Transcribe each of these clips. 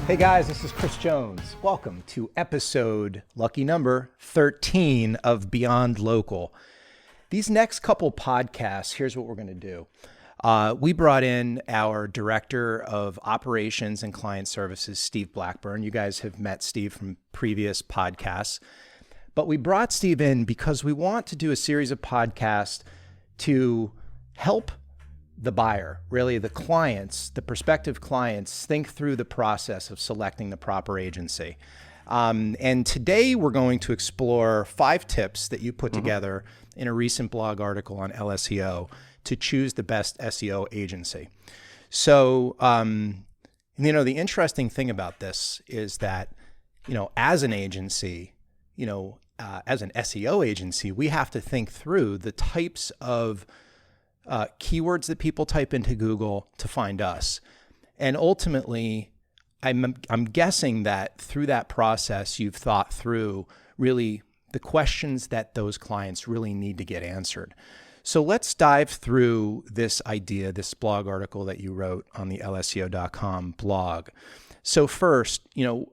Hey guys, this is Chris Jones. Welcome to episode, lucky number 13 of Beyond Local. These next couple podcasts, here's what we're going to do. We brought in our Director of Operations and Client Services, Steve Blackburn. You guys have met Steve from previous podcasts. But we brought Steve in because we want to do a series of podcasts to help the buyer, really the clients, the prospective clients, think through the process of selecting the proper agency. And today we're going to explore 5 tips that you put together in a recent blog article on LSEO to choose the best SEO agency. So, the interesting thing about this is that, as an agency, as an SEO agency, we have to think through the types of keywords that people type into Google to find us. And ultimately, I'm guessing that through that process, you've thought through really the questions that those clients really need to get answered. So let's dive through this idea, this blog article that you wrote on the lseo.com blog. So first, you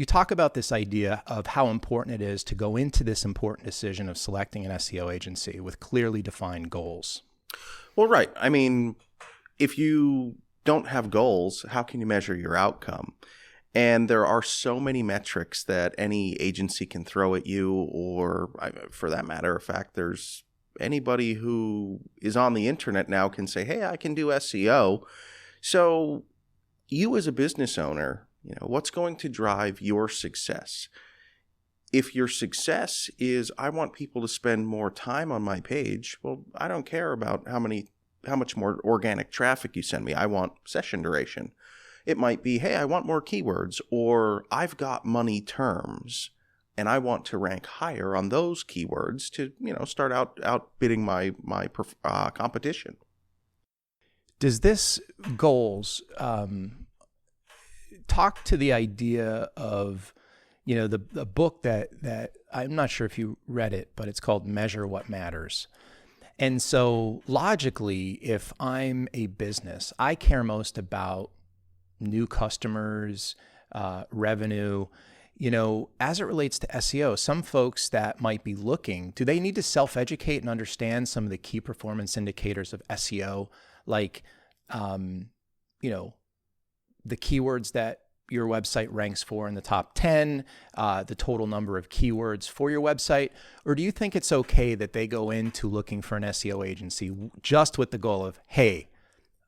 talk about this idea of how important it is to go into this important decision of selecting an SEO agency with clearly defined goals. Well, right. I mean, if you don't have goals, how can you measure your outcome? And there are so many metrics that any agency can throw at you, or for that matter of fact, there's anybody who is on the internet now can say, hey, I can do SEO. So you as a business owner, what's going to drive your success? If your success is, I want people to spend more time on my page, well, I don't care about how much more organic traffic you send me. I want session duration. It might be, hey, I want more keywords, or I've got money terms, and I want to rank higher on those keywords to, start outbidding my competition. Does this goals talk to the idea of the book that I'm not sure if you read it, but it's called Measure What Matters. And so logically, if I'm a business, I care most about new customers, revenue, as it relates to SEO. Some folks that might be looking, do they need to self-educate and understand some of the key performance indicators of SEO, like, the keywords that your website ranks for in the top 10, the total number of keywords for your website? Or do you think it's okay that they go into looking for an SEO agency just with the goal of, hey,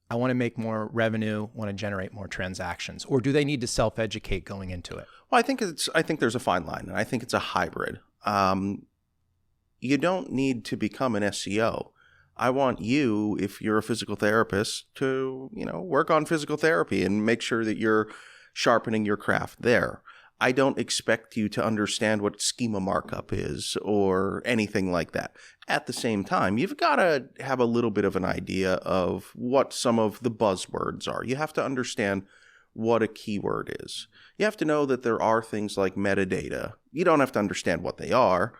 I want to make more revenue, want to generate more transactions? Or do they need to self-educate going into it? Well, I think there's a fine line, and I think it's a hybrid. You don't need to become an SEO. I want you, if you're a physical therapist, to, work on physical therapy and make sure that you're sharpening your craft there. I don't expect you to understand what schema markup is or anything like that. At the same time, you've got to have a little bit of an idea of what some of the buzzwords are. You have to understand what a keyword is. You have to know that there are things like metadata. You don't have to understand what they are,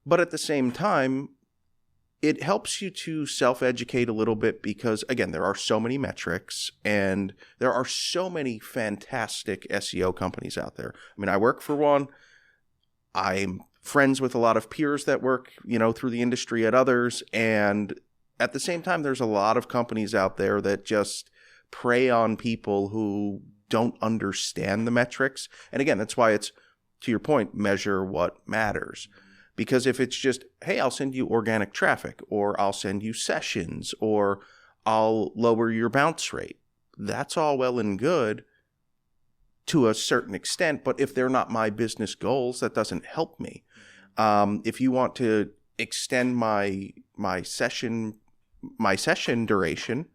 but at the same time, it helps you to self-educate a little bit because, again, there are so many metrics and there are so many fantastic SEO companies out there. I mean, I work for one. I'm friends with a lot of peers that work, through the industry at others. And at the same time, there's a lot of companies out there that just prey on people who don't understand the metrics. And again, that's why it's, to your point, measure what matters. Because if it's just, hey, I'll send you organic traffic, or I'll send you sessions, or I'll lower your bounce rate, that's all well and good to a certain extent. But if they're not my business goals, that doesn't help me. If you want to extend my session duration,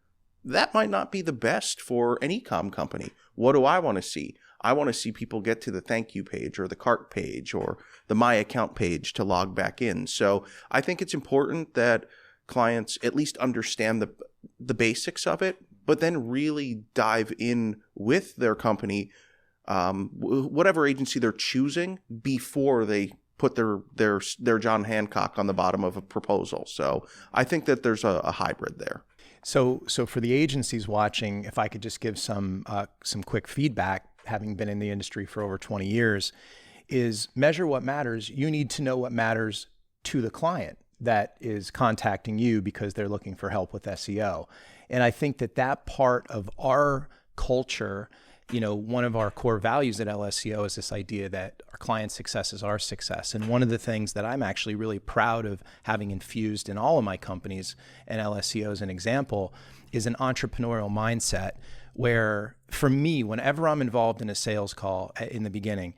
that might not be the best for an e-com company. What do I want to see? I want to see people get to the thank you page or the cart page or the my account page to log back in. So I think it's important that clients at least understand the basics of it, but then really dive in with their company, whatever agency they're choosing, before they put their John Hancock on the bottom of a proposal. So I think that there's a hybrid there. So for the agencies watching, if I could just give some quick feedback, having been in the industry for over 20 years, is measure what matters. You need to know what matters to the client that is contacting you because they're looking for help with SEO. And I think that part of our culture, one of our core values at LSEO is this idea that our client success is our success. And one of the things that I'm actually really proud of having infused in all of my companies, and LSEO as an example, is an entrepreneurial mindset where, for me, whenever I'm involved in a sales call in the beginning,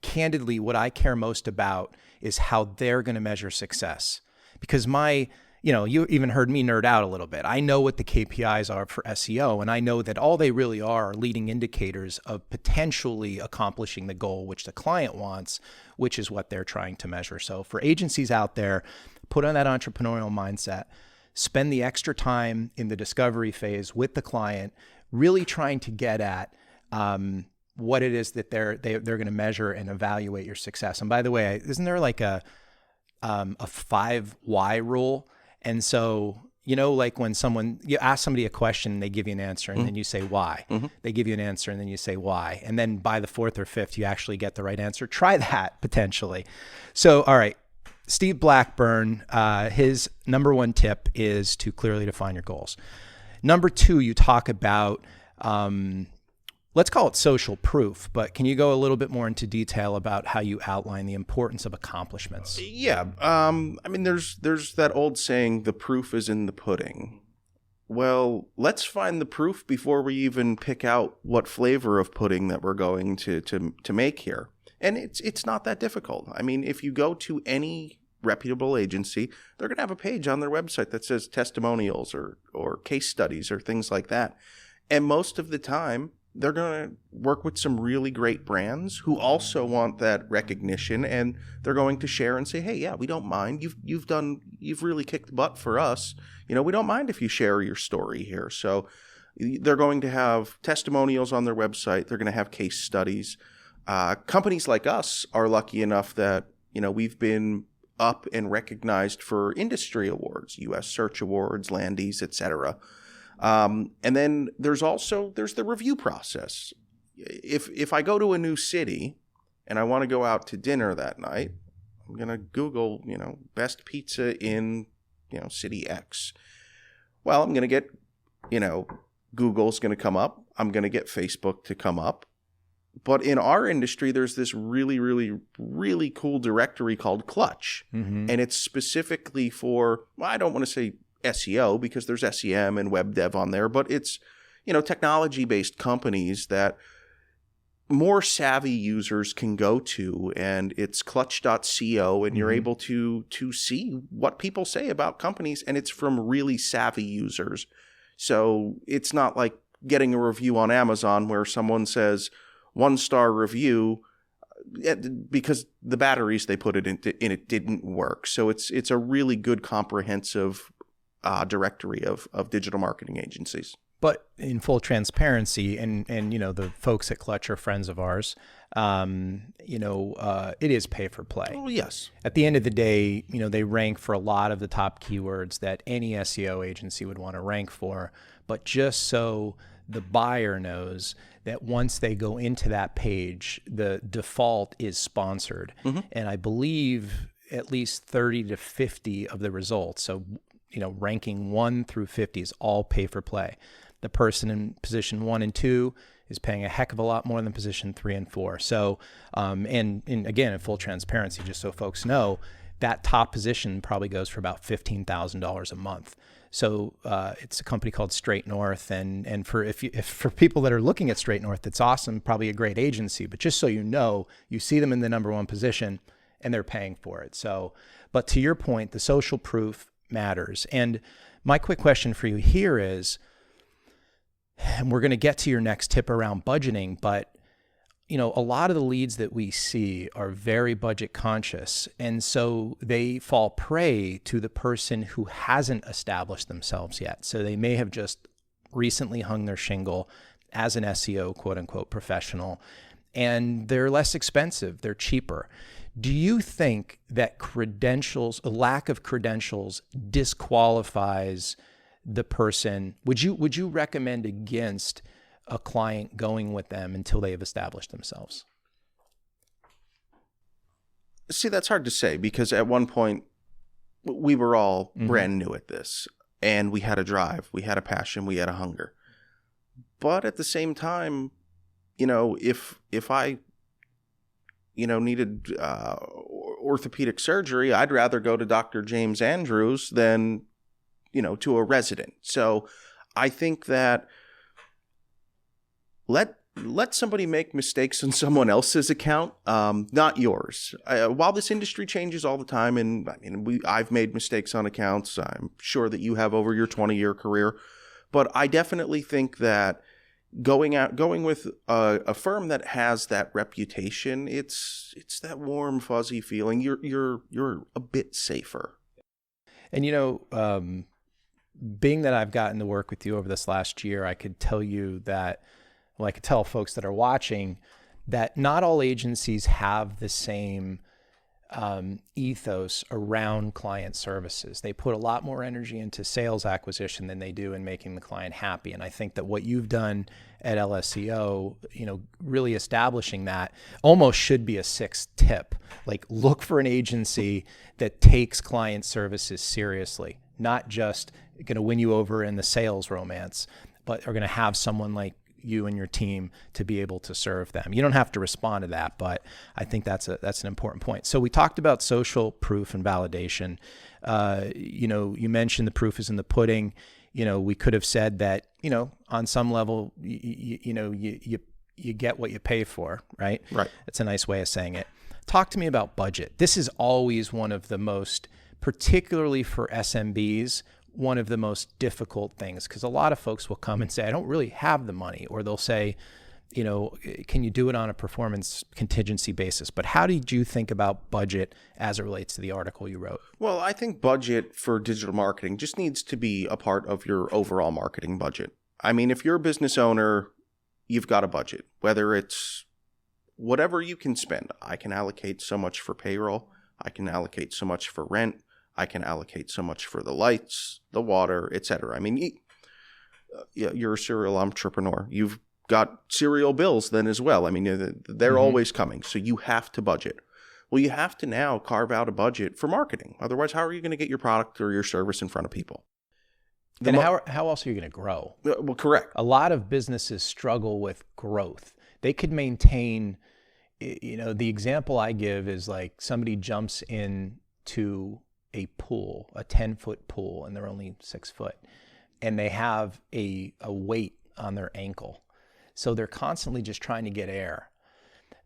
candidly, what I care most about is how they're going to measure success. Because you even heard me nerd out a little bit. I know what the KPIs are for SEO, and I know that all they really are leading indicators of potentially accomplishing the goal which the client wants, which is what they're trying to measure. So for agencies out there, put on that entrepreneurial mindset, spend the extra time in the discovery phase with the client, really trying to get at what it is that they're going to measure and evaluate your success. And by the way, isn't there like a 5 why rule? And so, like when you ask somebody a question and they give you an answer and then you say why. They give you an answer and then you say why. And then by the 4th or 5th, you actually get the right answer. Try that potentially. So, all right, Steve Blackburn, his number 1 tip is to clearly define your goals. Number 2, you talk about, let's call it social proof, but can you go a little bit more into detail about how you outline the importance of accomplishments? Yeah. There's that old saying, the proof is in the pudding. Well, let's find the proof before we even pick out what flavor of pudding that we're going to make here. And it's not that difficult. I mean, if you go to any reputable agency, they're going to have a page on their website that says testimonials or case studies or things like that. And most of the time, they're going to work with some really great brands who also want that recognition, and they're going to share and say, hey, yeah, we don't mind. You've really kicked butt for us. We don't mind if you share your story here. So they're going to have testimonials on their website. They're going to have case studies. Companies like us are lucky enough that, we've been up and recognized for industry awards, U.S. Search Awards, Landies, etc. And then there's the review process. If I go to a new city and I want to go out to dinner that night, I'm going to Google, best pizza in, city X. Well, I'm going to get, Google's going to come up. I'm going to get Facebook to come up. But in our industry, there's this really, really, really cool directory called Clutch. And it's specifically for, I don't want to say SEO because there's SEM and web dev on there, but it's, technology-based companies that more savvy users can go to, and it's clutch.co, and you're able to see what people say about companies, and it's from really savvy users. So it's not like getting a review on Amazon where someone says 1-star review because the batteries they put it in it didn't work. So it's a really good comprehensive directory of digital marketing agencies. But in full transparency, and the folks at Clutch are friends of ours, it is pay for play. Oh, yes. At the end of the day, they rank for a lot of the top keywords that any SEO agency would want to rank for. But just so the buyer knows that once they go into that page, the default is sponsored. And I believe at least 30 to 50 of the results, so ranking 1 through 50 is all pay for play. The person in position 1 and 2 is paying a heck of a lot more than position 3 and 4. So, and again, in full transparency, just so folks know, that top position probably goes for about $15,000 a month. So it's a company called Straight North, and for for people that are looking at Straight North, it's awesome, probably a great agency. But just so you see them in the number 1 position, and they're paying for it. So, but to your point, the social proof matters. And my quick question for you here is, and we're going to get to your next tip around budgeting, but a lot of the leads that we see are very budget conscious. And so they fall prey to the person who hasn't established themselves yet. So they may have just recently hung their shingle as an SEO, quote unquote, professional, and they're less expensive, they're cheaper. Do you think that a lack of credentials disqualifies the person? Would you recommend against a client going with them until they have established themselves? See, that's hard to say, because at one point we were all brand new at this, and we had a drive, we had a passion, we had a hunger. But at the same time, if I, needed orthopedic surgery, I'd rather go to Dr. James Andrews than, to a resident. So I think that let somebody make mistakes on someone else's account, not yours. While this industry changes all the time, and I've made mistakes on accounts, I'm sure that you have over your 20-year career, but I definitely think that going with a firm that has that reputation, it's that warm, fuzzy feeling. You're a bit safer. And being that I've gotten to work with you over this last year, I could tell you that, I could tell folks that are watching that not all agencies have the same ethos around client services. They put a lot more energy into sales acquisition than they do in making the client happy. And I think that what you've done at LSEO, really establishing that, almost should be a sixth tip. Like, look for an agency that takes client services seriously, not just going to win you over in the sales romance, but are going to have someone like you and your team to be able to serve them. You don't have to respond to that, but I think that's an important point. So we talked about social proof and validation. You mentioned the proof is in the pudding. We could have said that, on some level, you get what you pay for, right? Right. That's a nice way of saying it. Talk to me about budget. This is always one of the most, particularly for SMBs, one of the most difficult things, because a lot of folks will come and say, I don't really have the money, or they'll say, can you do it on a performance contingency basis? But how did you think about budget as it relates to the article you wrote? Well, I think budget for digital marketing just needs to be a part of your overall marketing budget. I mean, if you're a business owner, you've got a budget, whether it's whatever you can spend. I can allocate so much for payroll. I can allocate so much for rent. I can allocate so much for the lights, the water, etc. I mean, you're a serial entrepreneur. You've got serial bills then as well. I mean, they're always coming. So you have to budget. Well, you have to now carve out a budget for marketing. Otherwise, how are you going to get your product or your service in front of people? And how else are you going to grow? Well, correct. A lot of businesses struggle with growth. They could maintain, the example I give is like somebody jumps into a pool, a 10-foot pool, and they're only 6 foot, and they have a weight on their ankle. So they're constantly just trying to get air.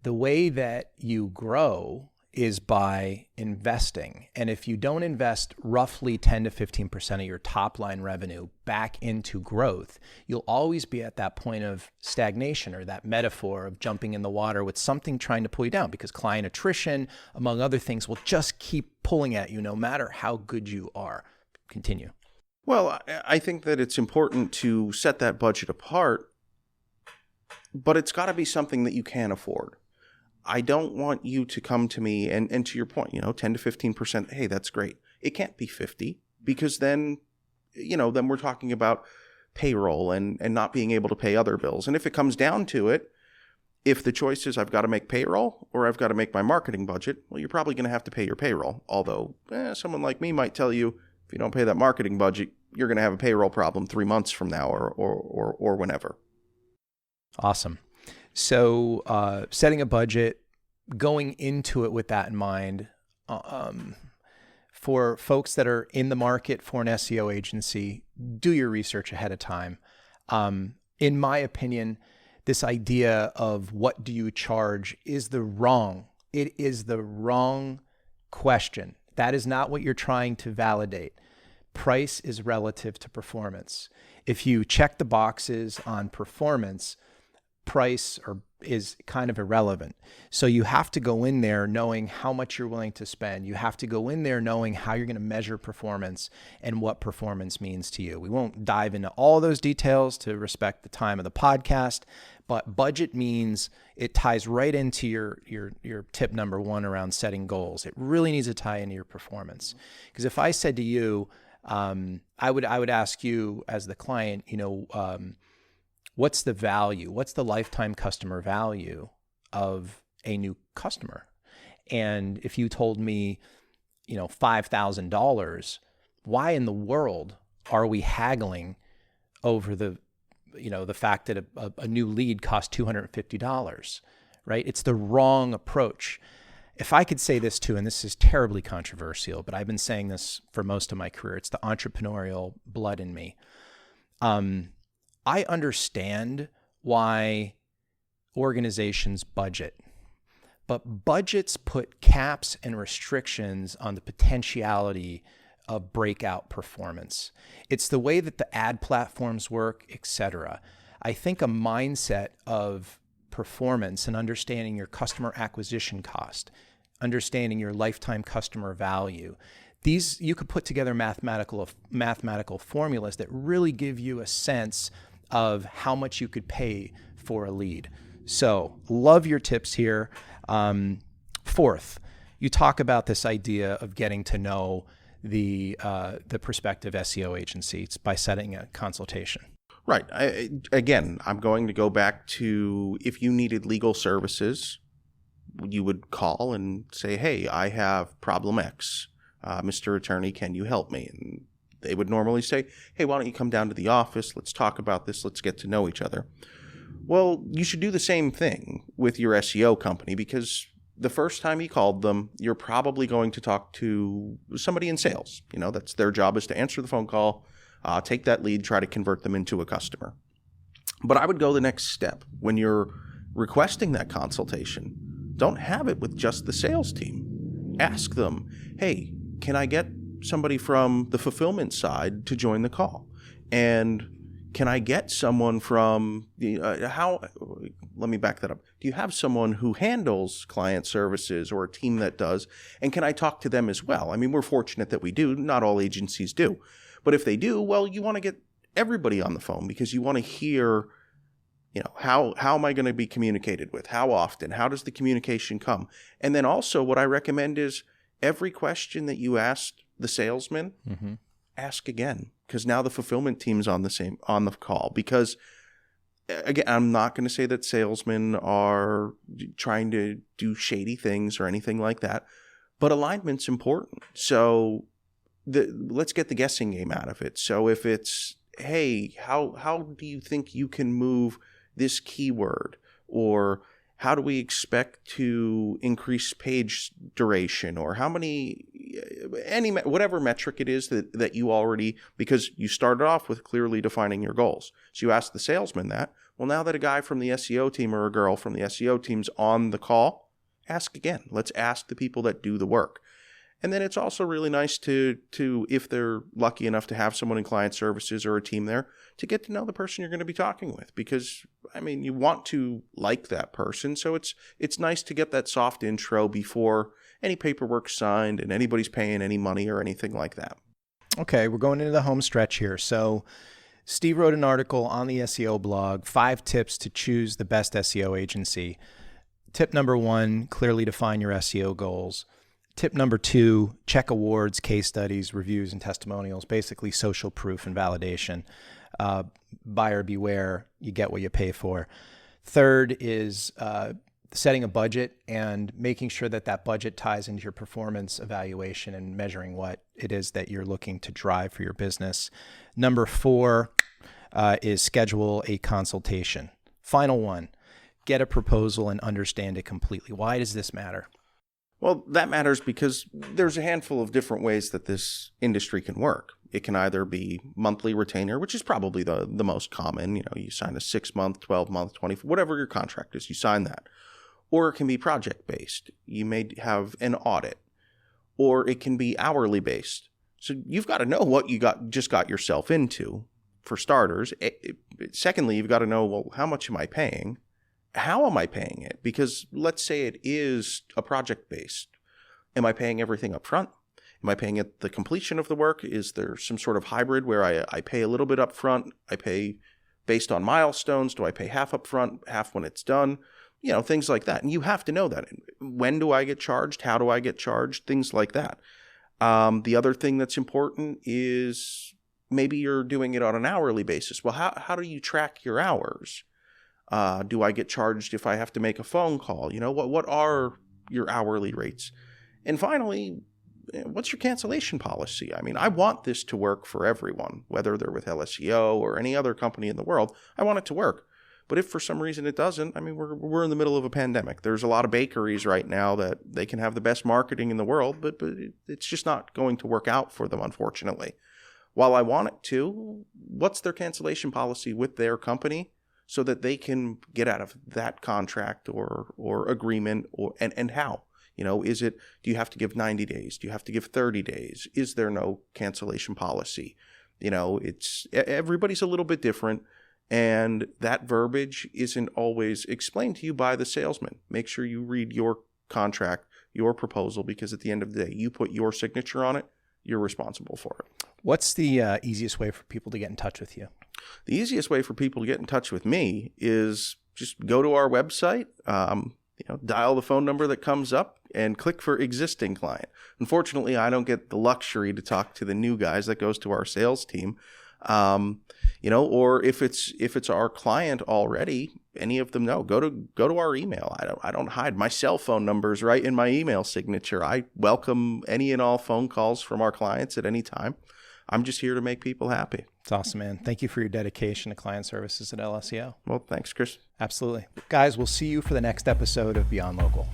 The way that you grow is by investing. And if you don't invest roughly 10 to 15% of your top line revenue back into growth, you'll always be at that point of stagnation, or that metaphor of jumping in the water with something trying to pull you down, because client attrition, among other things, will just keep pulling at you no matter how good you are. Continue. Well, I think that it's important to set that budget apart, but it's got to be something that you can afford. I don't want you to come to me and to your point, 10 to 15%, hey, that's great. It can't be 50, because then we're talking about payroll and not being able to pay other bills. And if it comes down to it, if the choice is I've got to make payroll or I've got to make my marketing budget, well, you're probably going to have to pay your payroll. Although someone like me might tell you, if you don't pay that marketing budget, you're going to have a payroll problem 3 months from now or whenever. Awesome. So setting a budget, going into it with that in mind, for folks that are in the market for an SEO agency, do your research ahead of time. In my opinion, this idea of what do you charge is the wrong question. That is not what you're trying to validate. Price is relative to performance. If you check the boxes on performance, price is kind of irrelevant. So you have to go in there knowing how much you're willing to spend. You have to go in there knowing how you're going to measure performance and what performance means to you. We won't dive into all those details to respect the time of the podcast, but budget means it ties right into your tip number 1 around setting goals. It really needs to tie into your performance. Because if I said to you, I would ask you as the client, what's the value? What's the lifetime customer value of a new customer? And if you told me, $5,000, why in the world are we haggling over the fact that a new lead costs $250, right? It's the wrong approach. If I could say this too, and this is terribly controversial, but I've been saying this for most of my career, it's the entrepreneurial blood in me. I understand why organizations budget, but budgets put caps and restrictions on the potentiality of breakout performance. It's the way that the ad platforms work, etc. I think a mindset of performance and understanding your customer acquisition cost, understanding your lifetime customer value, these you could put together mathematical formulas that really give you a sense of how much you could pay for a lead. So, love your tips here. Fourth, you talk about this idea of getting to know the prospective SEO agencies by setting a consultation. Right. I'm going to go back to if you needed legal services, you would call and say, hey, I have problem X. Mr. Attorney, can you help me? And they would normally say, hey, why don't you come down to the office? Let's talk about this. Let's get to know each other. Well, you should do the same thing with your SEO company, because the first time you called them, you're probably going to talk to somebody in sales. That's their job, is to answer the phone call, take that lead, try to convert them into a customer. But I would go the next step. When you're requesting that consultation, don't have it with just the sales team. Ask them, hey, can I get somebody from the fulfillment side to join the call? And can I get someone from let me back that up. Do you have someone who handles client services or a team that does? And can I talk to them as well? I mean, we're fortunate that we do. Not all agencies do. But if they do, well, you want to get everybody on the phone, because you want to hear, how am I going to be communicated with? How often? How does the communication come? And then also what I recommend is every question that you asked the salesman, ask again, because now the fulfillment team's on the call. Because again, I'm not going to say that salesmen are trying to do shady things or anything like that, but alignment's important. So let's get the guessing game out of it. So if it's, hey, how do you think you can move this keyword? Or how do we expect to increase page duration? Or how many, whatever metric it is that you already, because you started off with clearly defining your goals. So you ask the salesman that. Well, now that a guy from the SEO team or a girl from the SEO team's on the call, ask again. Let's ask the people that do the work. And then it's also really nice to if they're lucky enough to have someone in client services or a team there, to get to know the person you're going to be talking with, because you want to like that person. So it's nice to get that soft intro before any paperwork's signed and anybody's paying any money or anything like that. Okay, we're going into the home stretch here. So Steve wrote an article on the SEO blog, 5 tips to choose the best SEO agency. Tip number 1, clearly define your SEO goals. Tip number 2, check awards, case studies, reviews, and testimonials, basically social proof and validation. Buyer beware, you get what you pay for. Third is setting a budget and making sure that budget ties into your performance evaluation and measuring what it is that you're looking to drive for your business. Number 4 is schedule a consultation. Final one, get a proposal and understand it completely. Why does this matter? Well, that matters because there's a handful of different ways that this industry can work. It can either be monthly retainer, which is probably the most common. You sign a 6-month, 12-month, 24, whatever your contract is, you sign that. Or it can be project-based. You may have an audit. Or it can be hourly based. So you've got to know what you just got yourself into, for starters. Secondly, you've got to know, well, how much am I paying? How am I paying it? Because let's say it is a project-based. Am I paying everything up front? Am I paying at the completion of the work? Is there some sort of hybrid where I pay a little bit up front? I pay based on milestones. Do I pay half up front, half when it's done? Things like that. And you have to know that. When do I get charged? How do I get charged? Things like that. The other thing that's important is maybe you're doing it on an hourly basis. Well, how do you track your hours? Do I get charged if I have to make a phone call? What are your hourly rates? And finally, what's your cancellation policy? I mean, I want this to work for everyone, whether they're with LSEO or any other company in the world. I want it to work. But if for some reason it doesn't, I mean, we're in the middle of a pandemic. There's a lot of bakeries right now that they can have the best marketing in the world, but it's just not going to work out for them, unfortunately. While I want it to, what's their cancellation policy with their company so that they can get out of that contract or agreement, and how? Do you have to give 90 days? Do you have to give 30 days? Is there no cancellation policy? Everybody's a little bit different, and that verbiage isn't always explained to you by the salesman. Make sure you read your contract, your proposal, because at the end of the day, you put your signature on it, you're responsible for it. What's the easiest way for people to get in touch with you? The easiest way for people to get in touch with me is just go to our website, dial the phone number that comes up and click for existing client. Unfortunately, I don't get the luxury to talk to the new guys. That goes to our sales team. Or if it's our client already, any of them know, go to our email. I don't hide my cell phone numbers right in my email signature. I welcome any and all phone calls from our clients at any time. I'm just here to make people happy. It's awesome, man. Thank you for your dedication to client services at LSEO. Well, thanks, Kris. Absolutely. Guys, we'll see you for the next episode of Beyond Local.